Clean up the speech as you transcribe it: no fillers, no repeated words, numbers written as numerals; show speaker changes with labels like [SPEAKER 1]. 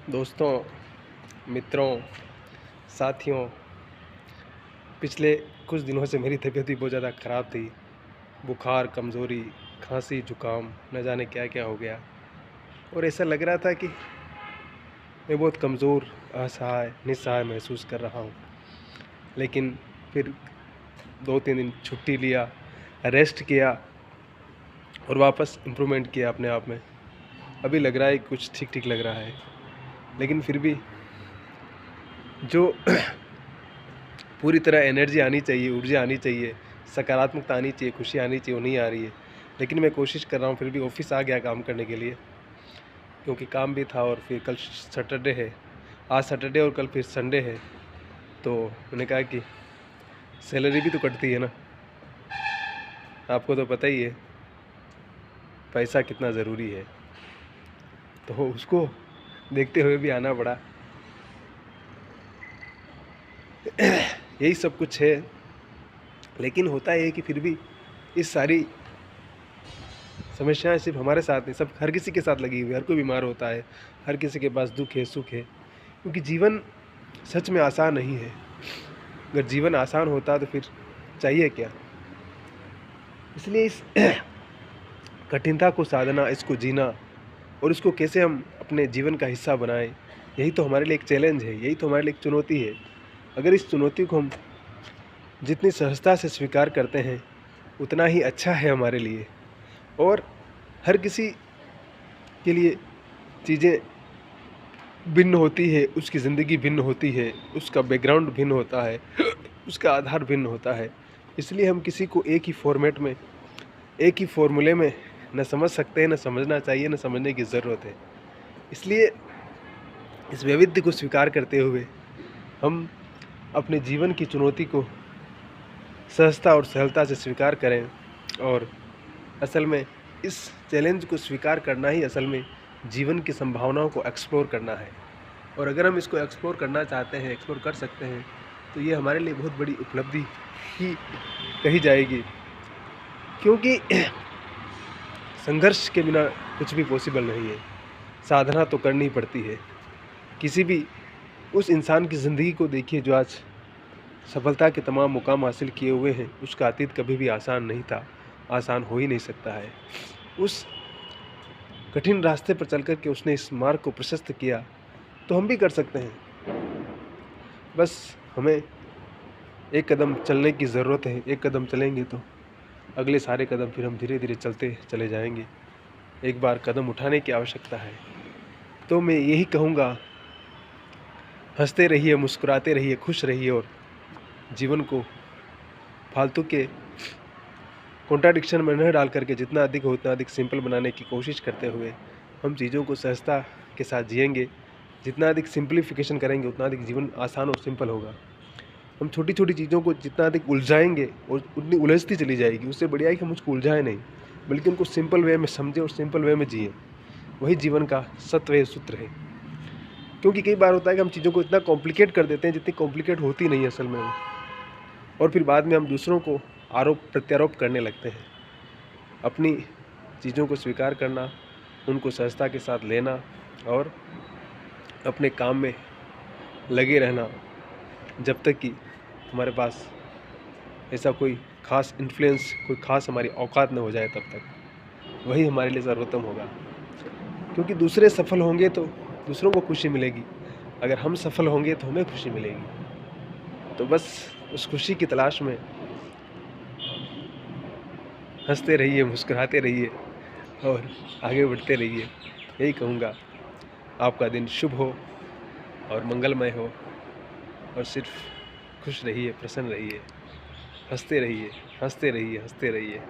[SPEAKER 1] दोस्तों, मित्रों, साथियों, पिछले कुछ दिनों से मेरी तबीयत भी बहुत ज़्यादा ख़राब थी। बुखार, कमज़ोरी, खांसी, जुकाम, न जाने क्या-क्या हो गया और ऐसा लग रहा था कि मैं बहुत कमज़ोर, असहाय, निस्सहाय महसूस कर रहा हूँ। लेकिन फिर 2-3 दिन छुट्टी लिया, रेस्ट किया और वापस इम्प्रूवमेंट किया अपने आप में। अभी लग रहा है कुछ ठीक-ठीक लग रहा है। लेकिन फिर भी जो पूरी तरह एनर्जी आनी चाहिए, ऊर्जा आनी चाहिए, सकारात्मकता आनी चाहिए, खुशी आनी चाहिए, वो नहीं आ रही है। लेकिन मैं कोशिश कर रहा हूँ, फिर भी ऑफ़िस आ गया काम करने के लिए, क्योंकि काम भी था और फिर कल सैटरडे है। आज सैटरडे और कल फिर संडे है, तो मैंने कहा कि सैलरी भी तो कटती है ना, आपको तो पता ही है, पैसा कितना ज़रूरी है। तो उसको देखते हुए भी आना पड़ा। यही सब कुछ है, लेकिन होता ये है कि फिर भी इस सारी समस्याएँ सिर्फ़ हमारे साथ नहीं, सब हर किसी के साथ लगी हुई है, हर कोई बीमार होता है, हर किसी के पास दुःख है, सुख है। क्योंकि जीवन सच में आसान नहीं है। अगर जीवन आसान होता तो फिर चाहिए क्या? इसलिए इस कठिनता को साधना, इसको जीना और इसको कैसे हम अपने जीवन का हिस्सा बनाएँ, यही तो हमारे लिए एक चैलेंज है, यही तो हमारे लिए एक चुनौती है। अगर इस चुनौती को हम जितनी सहजता से स्वीकार करते हैं, उतना ही अच्छा है हमारे लिए। और हर किसी के लिए चीज़ें भिन्न होती है, उसकी ज़िंदगी भिन्न होती है, उसका बैकग्राउंड भिन्न होता है, उसका आधार भिन्न होता है। इसलिए हम किसी को एक ही फ़ॉर्मेट में, एक ही फ़ॉर्मूले में न समझ सकते हैं, न समझना चाहिए, न समझने की ज़रूरत है। इसलिए इस वैविध्य को स्वीकार करते हुए हम अपने जीवन की चुनौती को सहजता और सरलता से स्वीकार करें और असल में इस चैलेंज को स्वीकार करना ही असल में जीवन की संभावनाओं को एक्सप्लोर करना है। और अगर हम इसको एक्सप्लोर करना चाहते हैं, एक्सप्लोर कर सकते हैं, तो ये हमारे लिए बहुत बड़ी उपलब्धि ही कही जाएगी। क्योंकि संघर्ष के बिना कुछ भी पॉसिबल नहीं है। साधना तो करनी पड़ती है। किसी भी उस इंसान की ज़िंदगी को देखिए जो आज सफलता के तमाम मुकाम हासिल किए हुए हैं, उसका अतीत कभी भी आसान नहीं था, आसान हो ही नहीं सकता है। उस कठिन रास्ते पर चल कर के उसने इस मार्ग को प्रशस्त किया, तो हम भी कर सकते हैं। बस हमें एक कदम चलने की ज़रूरत है। एक कदम चलेंगे तो अगले सारे कदम फिर हम धीरे-धीरे चलते चले जाएँगे। एक बार कदम उठाने की आवश्यकता है। तो मैं यही कहूँगा, हँसते रहिए, मुस्कुराते रहिए, खुश रहिए और जीवन को फालतू के कॉन्ट्राडिक्शन में न डाल करके जितना अधिक हो उतना अधिक सिंपल बनाने की कोशिश करते हुए हम चीज़ों को सहजता के साथ जिएँगे। जितना अधिक सिंप्लीफिकेशन करेंगे उतना अधिक जीवन आसान और सिंपल होगा। हम छोटी-छोटी चीज़ों को जितना अधिक उलझाएँगे और उतनी उलझती चली जाएगी। उससे बढ़िया है कि हम उसको उलझाएँ नहीं, बल्कि उनको सिंपल वे में समझें और सिंपल वे में जिएँ। वही जीवन का सत्व है, सूत्र है। क्योंकि कई बार होता है कि हम चीज़ों को इतना कॉम्प्लिकेट कर देते हैं जितनी कॉम्प्लिकेट होती नहीं है असल में वो, और फिर बाद में हम दूसरों को आरोप-प्रत्यारोप करने लगते हैं। अपनी चीज़ों को स्वीकार करना, उनको सहजता के साथ लेना और अपने काम में लगे रहना, जब तक कि हमारे पास ऐसा कोई ख़ास इन्फ्लुएंस, कोई ख़ास हमारी औकात न हो जाए तब तक। वही हमारे लिए सर्वोत्तम होगा। क्योंकि दूसरे सफल होंगे तो दूसरों को खुशी मिलेगी, अगर हम सफल होंगे तो हमें खुशी मिलेगी। तो बस उस खुशी की तलाश में हँसते रहिए, मुस्कुराते रहिए और आगे बढ़ते रहिए। यही कहूँगा, आपका दिन शुभ हो और मंगलमय हो और सिर्फ़ खुश रहिए, प्रसन्न रहिए, हँसते रहिए, हँसते रहिए, हँसते रहिए।